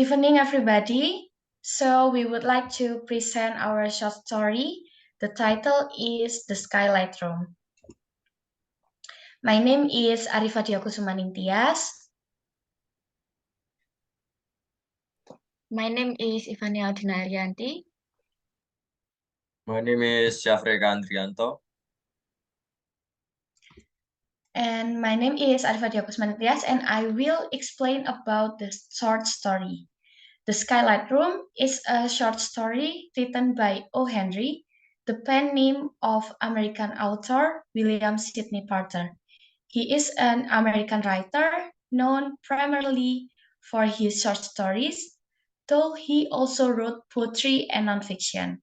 Evening, everybody. So, we would like to present our short story. The title is The Skylight Room. My name is Arifadia Kusumaning Tias. My name is Ivania Aldinarianti. My name is Syafreka Andrianto. And my name is Arifadia Kusumaning Tias, and I will explain about the short story. The Skylight Room is a short story written by O. Henry, the pen name of American author William Sidney Porter. He is an American writer known primarily for his short stories, though he also wrote poetry and nonfiction.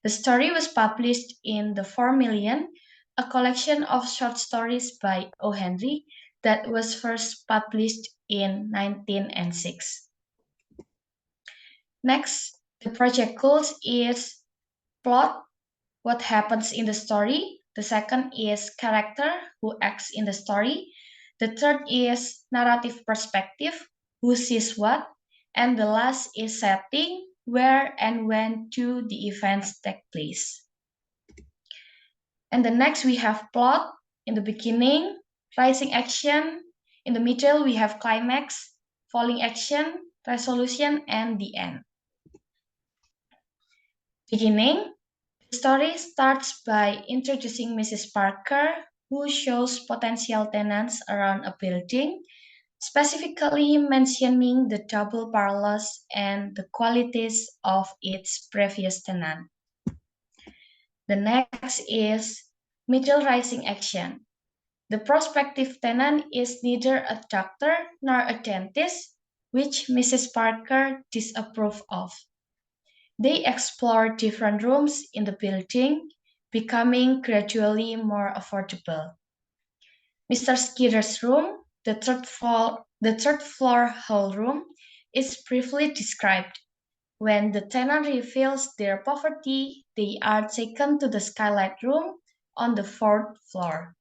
The story was published in The 4 Million, a collection of short stories by O. Henry that was first published in 1906. Next, the project goals is plot, what happens in the story. The second is character, who acts in the story. The third is narrative perspective, who sees what. And the last is setting, where and when do the events take place. And the next we have plot in the beginning, rising action. In the middle we have climax, falling action, resolution, and the end. Beginning, the story starts by introducing Mrs. Parker, who shows potential tenants around a building, specifically mentioning the double parlors and the qualities of its previous tenant. The next is middle rising action. The prospective tenant is neither a doctor nor a dentist, which Mrs. Parker disapproved of. They explore different rooms in the building, becoming gradually more affordable. Mr. Skinner's room, the third floor hall room, is briefly described. When the tenant reveals their poverty, they are taken to the Skylight Room on the fourth floor.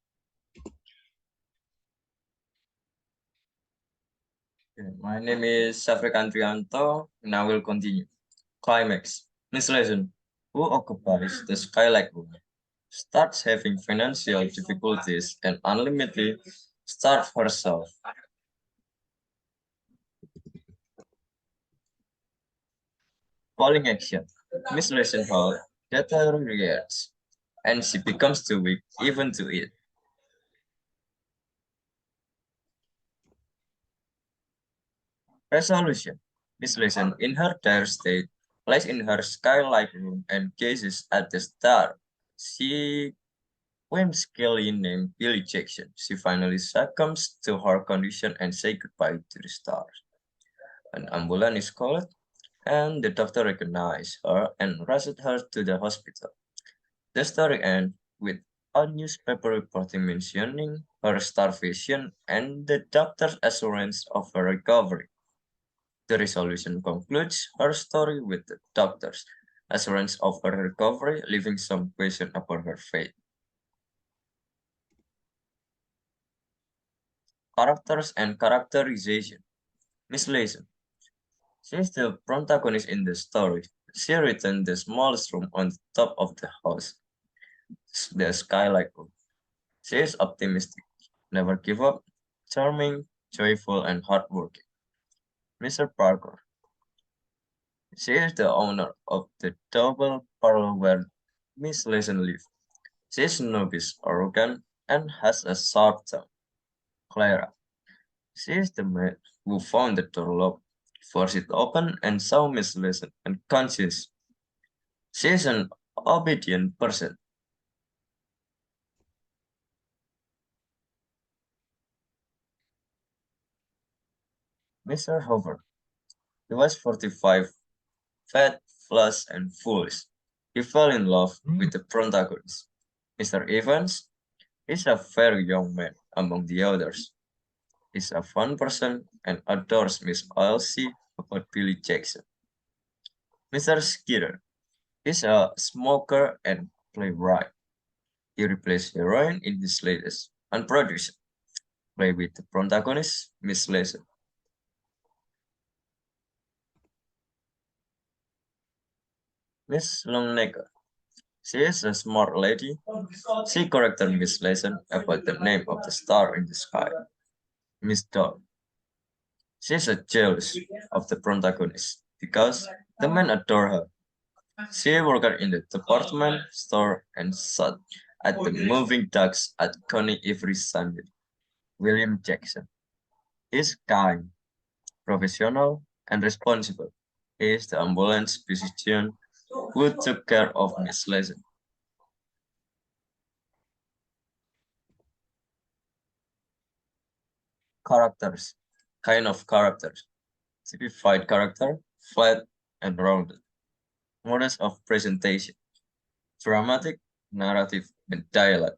My name is Syafreka Andrianto, and I will continue. Climax. Miss Leeson, who occupies the Skylight Room, starts having financial difficulties and unlimitedly starves herself. Falling action. Miss Leeson health deteriorates, and she becomes too weak even to eat. Resolution. Miss Leeson, in her dire state, lies in her Skylight Room and gazes at the star. She whimsically named Billy Jackson. She finally succumbs to her condition and says goodbye to the stars. An ambulance is called, and the doctor recognizes her and rushes her to the hospital. The story ends with a newspaper reporting mentioning her starvation and the doctor's assurance of her recovery. The resolution concludes her story with the doctor's assurance of her recovery, leaving some question about her fate. Characters and characterization. Miss Leeson. She is the protagonist in the story. She returned the smallest room on the top of the house, the Skylight Room. She is optimistic, never give up, charming, joyful, and hardworking. Mr. Parker. She is the owner of the double parlor where Miss Leeson lives. She is snobbish, arrogant, and has a sharp tongue. Clara. She is the maid who found the door locked, forced it open, and saw Miss Leeson unconscious. She is an obedient person. Mr. Hoover. He was 45, fat, flush, and foolish. He fell in love with the protagonist. Mr. Evans is a very young man among the others. He's a fun person and adores Miss Elsie about Billy Jackson. Mr. Skinner is a smoker and playwright. He replaced heroine in his latest unproduced play with the protagonist, Miss Leeson. Miss Longnecker. She is a smart lady. She corrected Miss Leeson about the name of the star in the sky. Miss Dodd. She is jealous of the protagonist because the men adore her. She worked in the department store and sat at the moving docks at Coney every Sunday. William Jackson is kind, professional, and responsible. He is the ambulance physician who took care of Miss Leeson. Characters. Kind of characters. Typified character, flat and rounded. Models of presentation. Dramatic, narrative, and dialogue.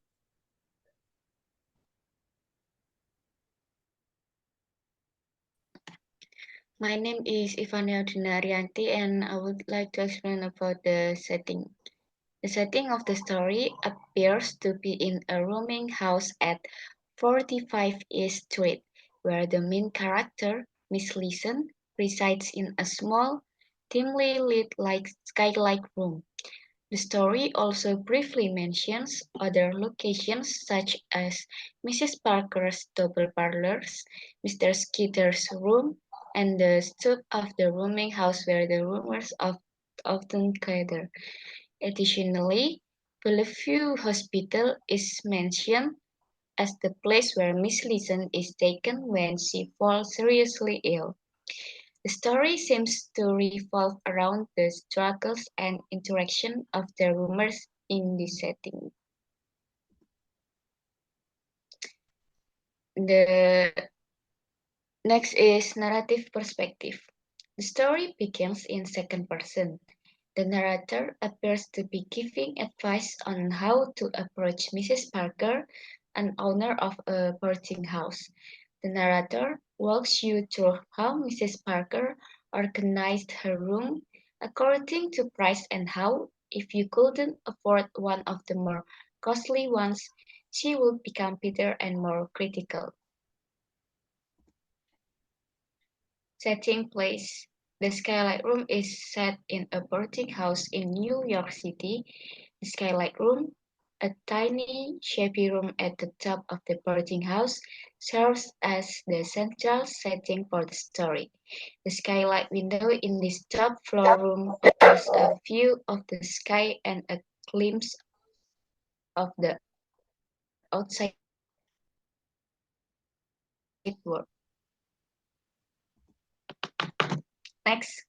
My name is Ivania Dinaryanti and I would like to explain about the setting. The setting of the story appears to be in a rooming house at 45 East Street, where the main character, Miss Leeson, resides in a small, dimly lit Skylight Room. The story also briefly mentions other locations such as Mrs. Parker's double parlors, Mr. Skeeter's room, and the stoop of the rooming house where the roomers often gather. Additionally, Bellevue Hospital is mentioned as the place where Miss Leeson is taken when she falls seriously ill. The story seems to revolve around the struggles and interaction of the roomers in this setting. The next is narrative perspective. The story begins in second person. The narrator appears to be giving advice on how to approach Mrs. Parker, an owner of a boarding house. The narrator walks you through how Mrs. Parker organized her room according to price and how, if you couldn't afford one of the more costly ones, she would become bitter and more critical. Setting place. The Skylight Room is set in a boarding house in New York City. The Skylight Room, a tiny, shabby room at the top of the boarding house, serves as the central setting for the story. The skylight window in this top floor room offers a view of the sky and a glimpse of the outside world. Next,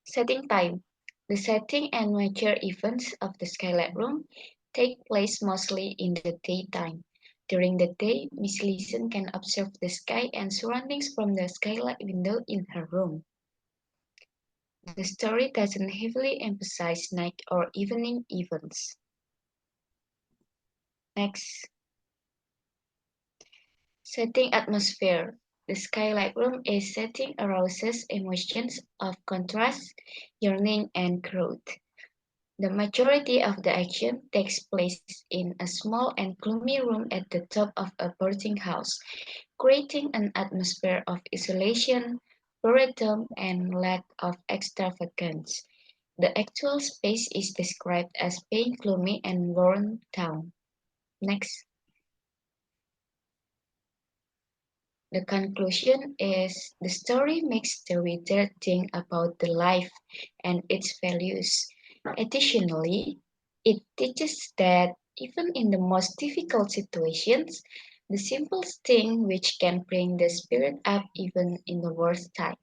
setting time. The setting and major events of the Skylight Room take place mostly in the daytime. During the day, Miss Leeson can observe the sky and surroundings from the skylight window in her room. The story doesn't heavily emphasize night or evening events. Next, setting atmosphere. The Skylight Room is setting arouses emotions of contrast, yearning, and growth. The majority of the action takes place in a small and gloomy room at the top of a boarding house, creating an atmosphere of isolation, boredom, and lack of extravagance. The actual space is described as being gloomy and worn down. Next. The conclusion is the story makes the reader think about the life and its values. Additionally, it teaches that even in the most difficult situations, the simplest thing which can bring the spirit up even in the worst time.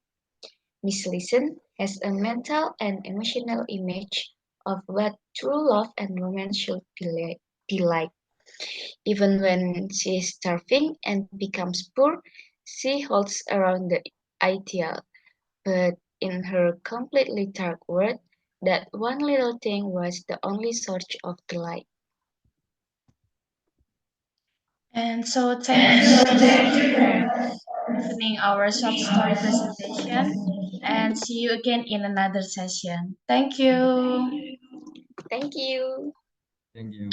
Miss Leeson has a mental and emotional image of what true love and romance should be like. Even when she is starving and becomes poor, she holds around the ITL. But in her completely dark world, that one little thing was the only source of delight. And so, thank you for listening our short story presentation, and see you again in another session. Thank you. Thank you. Thank you.